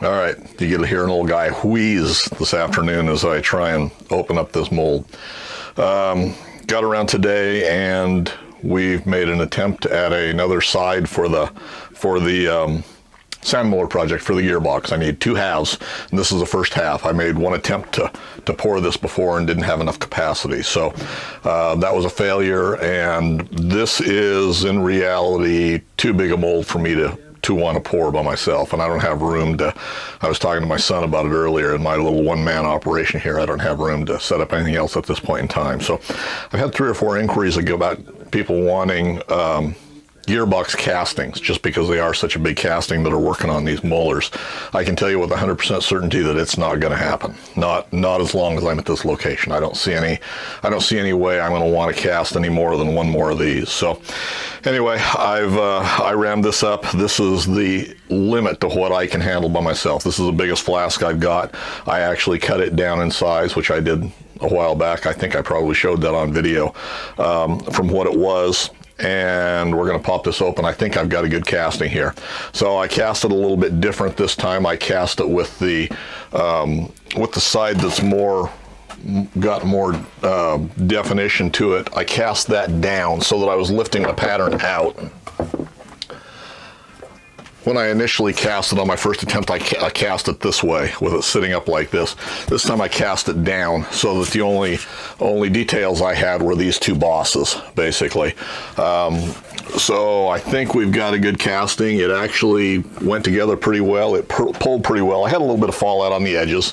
All right, you get to hear an old guy wheeze this afternoon as I try and open up this mold. Got around today and we've made an attempt at another side for the sand Muller project for the gearbox. I need 2 halves, and this is the first half. I made one attempt to pour this before and didn't have enough capacity, so that was a failure, and this is in reality too big a mold for me to want to pour by myself, and I don't have room to. I was talking to my son about it earlier in my little one-man operation here. I don't have room to set up anything else at this point in time. So I've had 3 or 4 inquiries about people wanting gearbox castings, just because they are such a big casting that are working on these Mullers. I can tell you with 100% certainty that it's not going to happen. Not as long as I'm at this location. I don't see any way I'm going to want to cast any more than one more of these. So anyway, I rammed this up. This is the limit to what I can handle by myself. This is the biggest flask I've got. I actually cut it down in size, which I did a while back. I think I probably showed that on video, from what it was. And we're going to pop this open. I think I've got a good casting here. So I cast it a little bit different this time. I cast it with the side that's got more definition to it. I cast that down so that I was lifting the pattern out. When I initially cast it on my first attempt, I cast it this way with it sitting up like this. This time I cast it down so that the only details I had were these 2 bosses, basically. So I think we've got a good casting. It actually went together pretty well. It pulled pretty well. I had a little bit of fallout on the edges,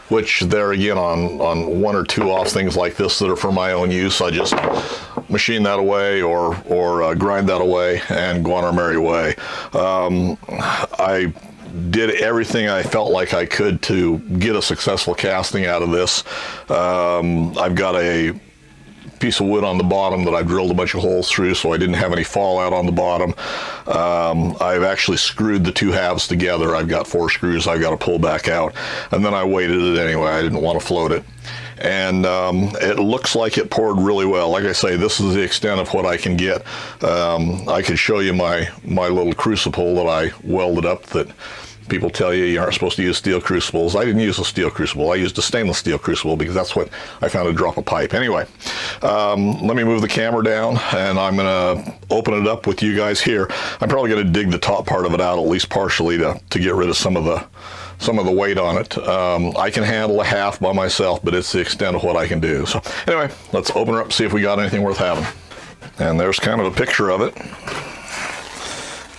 which there again on 1 or 2 off things like this that are for my own use, I just machine that away or grind that away and go on our merry way. I did everything I felt like I could to get a successful casting out of this. I've got a piece of wood on the bottom that I've drilled a bunch of holes through so I didn't have any fallout on the bottom. I've actually screwed the 2 halves together. I've got 4 screws I've got to pull back out, and then I weighted it anyway. I didn't want to float it. And it looks like it poured really well. Like I say, this is the extent of what I can get. I could show you my little crucible that I welded up that people tell you aren't supposed to use steel crucibles. I didn't use a steel crucible. I used a stainless steel crucible because that's what I found to drop a pipe. Anyway, let me move the camera down and I'm going to open it up with you guys here. I'm probably going to dig the top part of it out, at least partially, to get rid of some of the weight on it. I can handle a half by myself, but it's the extent of what I can do. So anyway, let's open her up and see if we got anything worth having. And there's kind of a picture of it.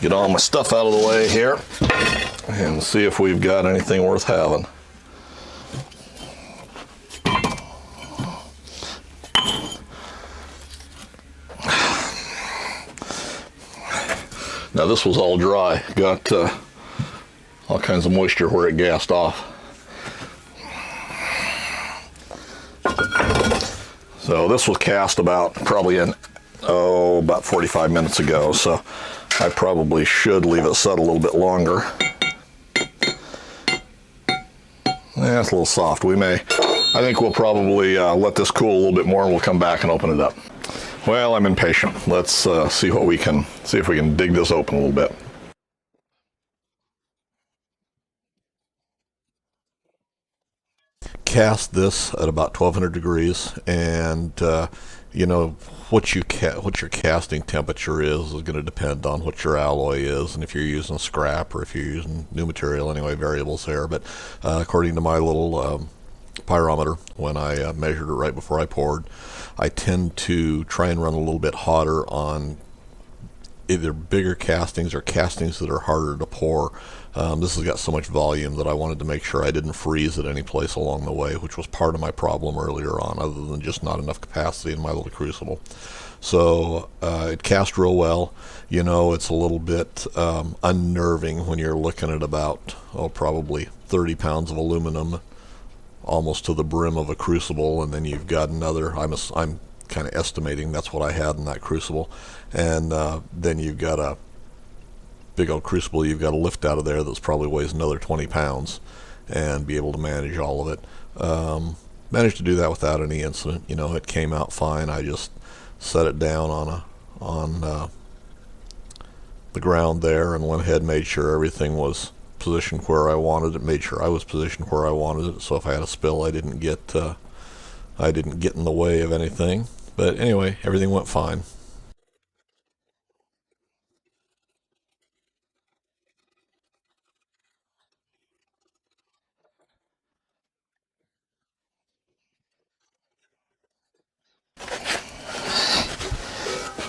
Get all my stuff out of the way here and see if we've got anything worth having. Now this was all dry, got all kinds of moisture where it gassed off. So this was cast about probably about 45 minutes ago, so I probably should leave it set a little bit longer. Yeah, it's a little soft. I think we'll probably let this cool a little bit more and we'll come back and open it up. Well, I'm impatient. Let's see if we can dig this open a little bit. Cast this at about 1200 degrees, and you know, what your casting temperature is going to depend on what your alloy is, and if you're using scrap or if you're using new material. Anyway, variables there. But according to my little pyrometer, when I measured it right before I poured, I tend to try and run a little bit hotter on either bigger castings or castings that are harder to pour. This has got so much volume that I wanted to make sure I didn't freeze at any place along the way, which was part of my problem earlier on, other than just not enough capacity in my little crucible. So it cast real well. You know, it's a little bit unnerving when you're looking at about, probably 30 pounds of aluminum, almost to the brim of a crucible, and then you've got another, I'm kind of estimating that's what I had in that crucible, and then you've got a big old crucible you've got to lift out of there that's probably weighs another 20 pounds and be able to manage all of it. Managed to do that without any incident. You know, it came out fine. I just set it down on the ground there and went ahead and made sure everything was positioned where I wanted it, made sure I was positioned where I wanted it, so if I had a spill, I didn't get in the way of anything. But anyway, everything went fine.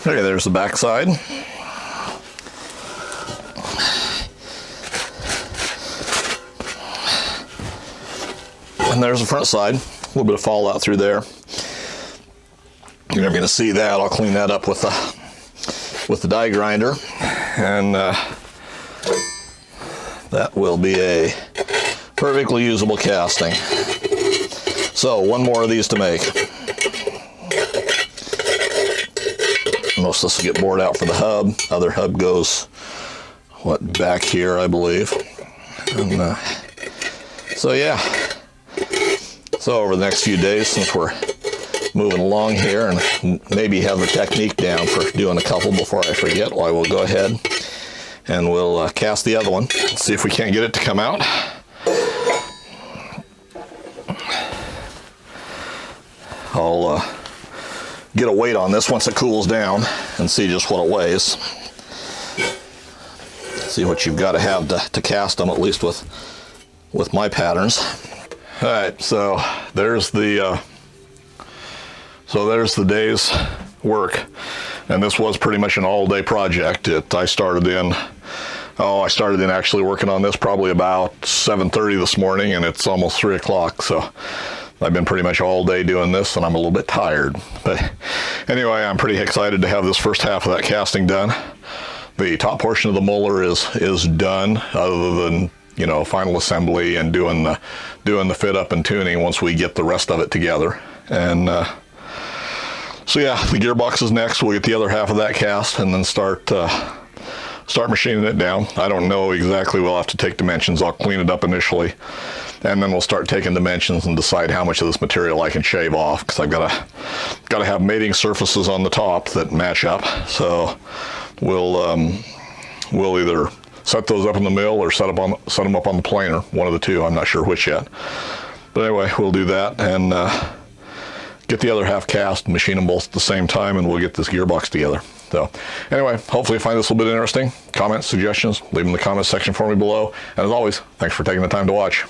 Okay, there's the back side. And there's the front side. A little bit of fallout through there. You're never going to see that. I'll clean that up with the die grinder, and that will be a perfectly usable casting. So one more of these to make. Most of this will get bored out for the hub. Other hub goes back here, I believe. And so yeah. So over the next few days, since we're moving along here and maybe have the technique down for doing a couple before I forget, well, I will go ahead and we'll cast the other one, see if we can't get it to come out. I'll get a weight on this once it cools down and see just what it weighs. See what you've got to have to cast them, at least with my patterns. All right, so there's the day's work, and this was pretty much an all-day project. I started in actually working on this probably about 7:30 this morning, and it's almost 3 o'clock. So I've been pretty much all day doing this, and I'm a little bit tired. But anyway, I'm pretty excited to have this first half of that casting done. The top portion of the Muller is done, other than, you know, final assembly and doing the fit up and tuning once we get the rest of it together. And so yeah, the gearbox is next. We'll get the other half of that cast and then start machining it down. I don't know exactly. We'll have to take dimensions. I'll clean it up initially, and then we'll start taking dimensions and decide how much of this material I can shave off, because I've got to have mating surfaces on the top that match up. So we'll either set those up in the mill or set them up on the planer, one of the two. I'm not sure which yet. But anyway, we'll do that and get the other half cast, machine them both at the same time, and we'll get this gearbox together. So anyway, hopefully you find this a little bit interesting. Comments, suggestions, leave them in the comments section for me below. And as always, thanks for taking the time to watch.